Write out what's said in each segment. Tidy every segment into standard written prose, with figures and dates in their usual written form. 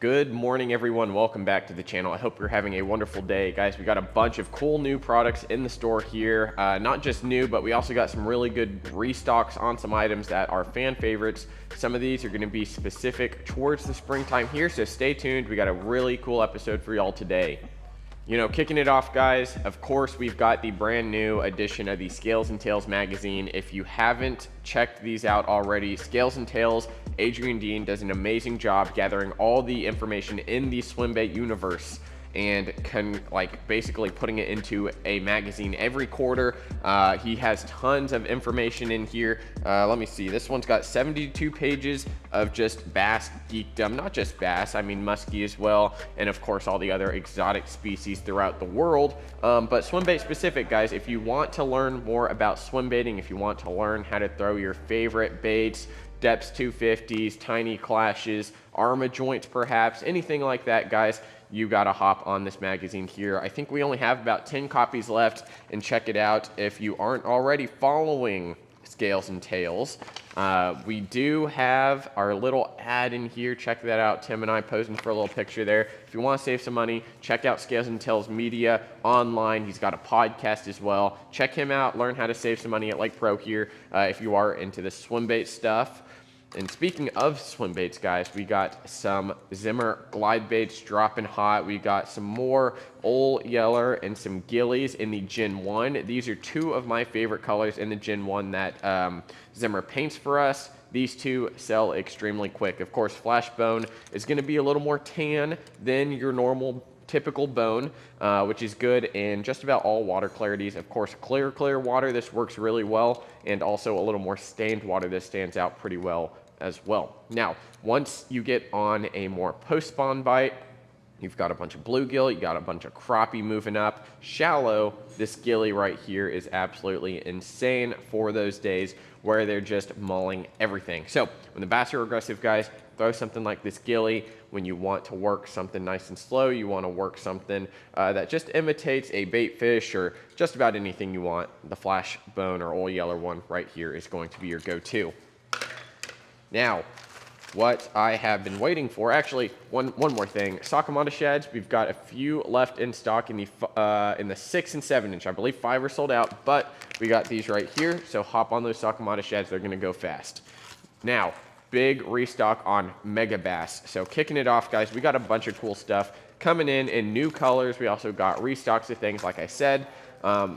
Good morning, everyone. Welcome back to the channel. I hope you're having a wonderful day. Guys, we got a bunch of cool new products in the store here. Not just new, but we also got some really good restocks on some items that are fan favorites. Some of these are going to be specific towards the springtime here, so stay tuned. We got a really cool episode for y'all today. Kicking it off, guys, of course, we've got the brand new edition of the Scales and Tails magazine. If you haven't checked these out already, Scales and Tails, Adrian Dean does an amazing job gathering all the information in the swimbait universe and basically putting it into a magazine every quarter. He has tons of information in here. Let me see, this one's got 72 pages of just bass geekdom, not just bass, I mean muskie as well, and of course all the other exotic species throughout the world. But swimbait specific, guys, if you want to learn more about swimbaiting, if you want to learn how to throw your favorite baits, Deps 250s, tiny clashes, Arma joints perhaps, anything like that, guys, you gotta hop on this magazine here. I think we only have about 10 copies left, and check it out if you aren't already following Scales and Tails. We do have our little ad in here. Check that out. Tim and I posing for a little picture there. If you want to save some money, check out Scales and Tails Media online. He's got a podcast as well. Check him out. Learn how to save some money at Lake Pro here if you are into the swimbait stuff. And speaking of swimbaits, guys, we got some Zimmer glide baits dropping hot. We got some more Old Yeller and some Gillies in the Gen 1. These are two of my favorite colors in the Gen 1 that Zimmer paints for us. These two sell extremely quick. Of course, Flash Bone is going to be a little more tan than your normal typical bone, which is good in just about all water clarities. Of course, clear water, this works really well, and also a little more stained water, this stands out pretty well as well. Now, once you get on a more post-spawn bite, you've got a bunch of bluegill, you got a bunch of crappie moving up. Shallow, this gilly right here is absolutely insane for those days where they're just mauling everything. So when the bass are aggressive, guys, throw something like this gilly. When you want to work something nice and slow, you want to work something that just imitates a bait fish or just about anything you want, the Flash Bone or Old Yeller one right here is going to be your go-to. Now, what I have been waiting for, actually, one more thing. Sakamata shads, we've got a few left in stock in the 6 and 7 inch. I believe 5 are sold out, but we got these right here. So hop on those Sakamata shads, they're gonna go fast. Now, big restock on Megabass. So kicking it off, guys, we got a bunch of cool stuff coming in new colors. We also got restocks of things, like I said.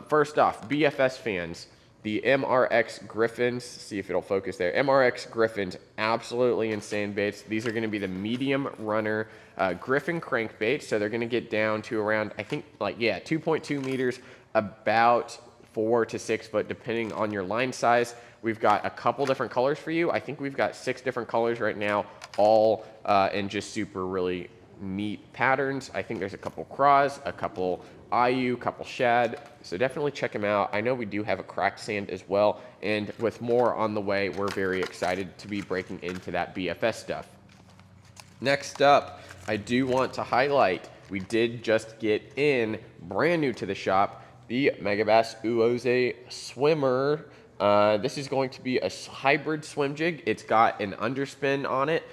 First off, BFS fans. The MRX Griffins, see if it'll focus there. MRX Griffins, absolutely insane baits. These are gonna be the medium runner Griffin crankbaits. So they're gonna get down to around, I think, 2.2 meters, about 4 to 6 foot, depending on your line size. We've got a couple different colors for you. I think we've got 6 different colors right now, all in just super really neat patterns. I think there's a couple craws, a couple IU, couple shad, so definitely check them out. I know we do have a cracked sand as well, and with more on the way, we're very excited to be breaking into that BFS stuff. Next up, I do want to highlight, we did just get in, brand new to the shop, the Megabass Uoze Swimmer. This is going to be a hybrid swim jig. It's got an underspin on it.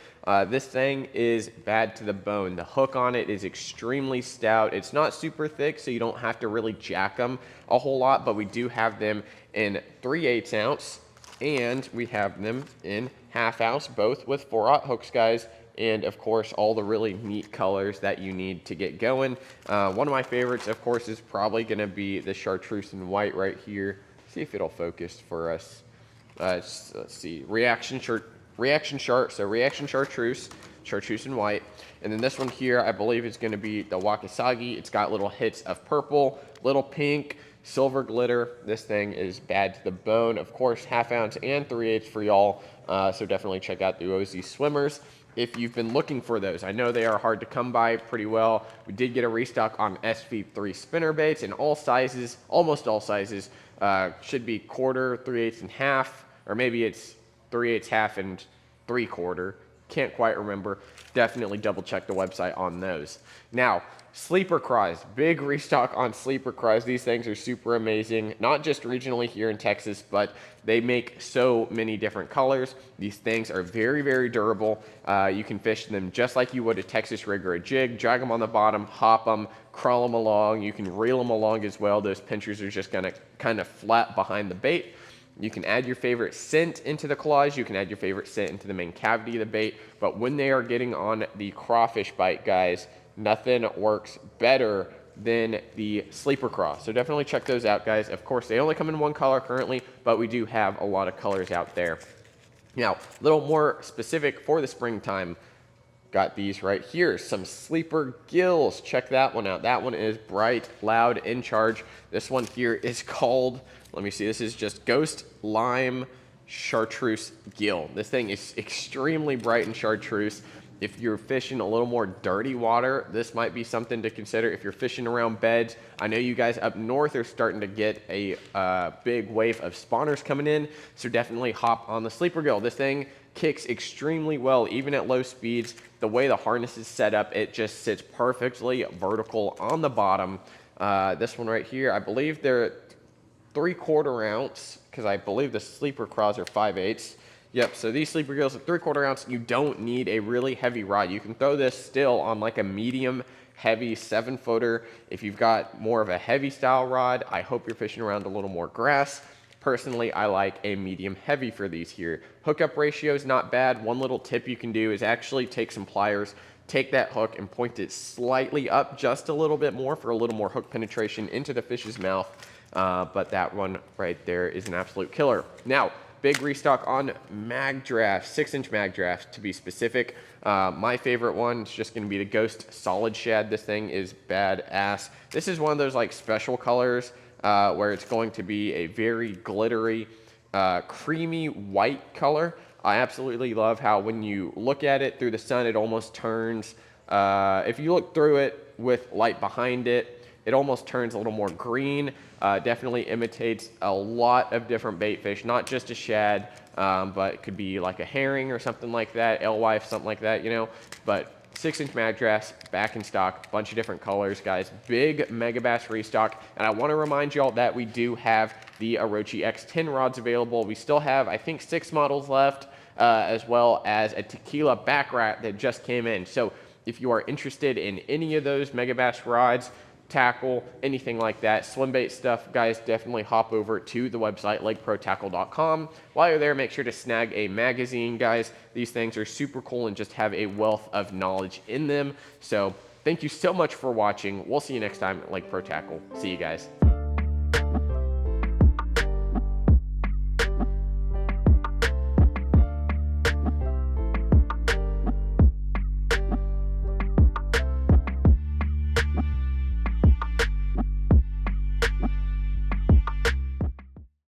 This thing is bad to the bone. The hook on it is extremely stout. It's not super thick, so you don't have to really jack them a whole lot, but we do have them in 3/8 ounce, and we have them in 1/2 ounce, both with 4/0 hooks, guys, and of course, all the really neat colors that you need to get going. One of my favorites, of course, is probably gonna be the chartreuse and white right here. See if it'll focus for us. Let's see, reaction chartreuse, chartreuse and white. And then this one here, I believe is gonna be the Wakasagi. It's got little hits of purple, little pink, silver glitter. This thing is bad to the bone. Of course, 1/2 ounce and 3/8 for y'all. So definitely check out the Uoze Swimmers if you've been looking for those. I know they are hard to come by pretty well. We did get a restock on SV3 spinner baits in all sizes, almost all sizes. Should be 1/4, 3/8 and 1/2, or maybe it's 3/8, 1/2 and 3/4. can't quite remember, definitely double check the website on those. Now, sleeper cries, big restock on sleeper cries. These things are super amazing, not just regionally here in Texas, but they make so many different colors. These things are very, very durable. You can fish them just like you would a Texas rig or a jig, drag them on the bottom, hop them, crawl them along. You can reel them along as well. Those pinchers are just gonna kind of flat behind the bait. You can add your favorite scent into the claws. You can add your favorite scent into the main cavity of the bait. But when they are getting on the crawfish bite, guys, nothing works better than the sleeper craw. So definitely check those out, guys. Of course, they only come in one color currently, but we do have a lot of colors out there. Now, a little more specific for the springtime, got these right here, some sleeper gills. Check that one out. That one is bright, loud, in charge. This one here is called, let me see, this is just Ghost Lime Chartreuse Gill. This thing is extremely bright and chartreuse. If you're fishing a little more dirty water, this might be something to consider. If you're fishing around beds, I know you guys up north are starting to get a big wave of spawners coming in, so definitely hop on the sleeper gill. This thing kicks extremely well, even at low speeds. The way the harness is set up, it just sits perfectly vertical on the bottom. This one right here, I believe they're 3/4 ounce, because I believe the sleeper craws are 5/8. Yep, so these sleeper gills are 3/4 ounce. You don't need a really heavy rod. You can throw this still on like a medium heavy 7-footer. If you've got more of a heavy style rod, I hope you're fishing around a little more grass. Personally, I like a medium heavy for these here. Hookup ratio is not bad. One little tip you can do is actually take some pliers, take that hook and point it slightly up just a little bit more for a little more hook penetration into the fish's mouth. But that one right there is an absolute killer. Now, big restock on mag drafts, 6-inch mag drafts to be specific. My favorite one is just gonna be the Ghost Solid Shad. This thing is badass. This is one of those like special colors where it's going to be a very glittery, creamy white color. I absolutely love how when you look at it through the sun, it almost turns, if you look through it with light behind it, it almost turns a little more green. Definitely imitates a lot of different bait fish, not just a shad, but it could be like a herring or something like that, alewife, something like that, you know. But 6-inch mag drafts, back in stock, bunch of different colors, guys. Big Megabass restock. And I want to remind y'all that we do have the Orochi X10 rods available. We still have, I think, 6 models left, as well as a tequila back rat that just came in. So if you are interested in any of those Megabass rods, tackle, anything like that, swim bait stuff, guys, definitely hop over to the website lakeprotackle.com. While you're there, make sure to snag a magazine, guys. These things are super cool and just have a wealth of knowledge in them. So thank you so much for watching. We'll see you next time at Lake Pro Tackle. See you guys.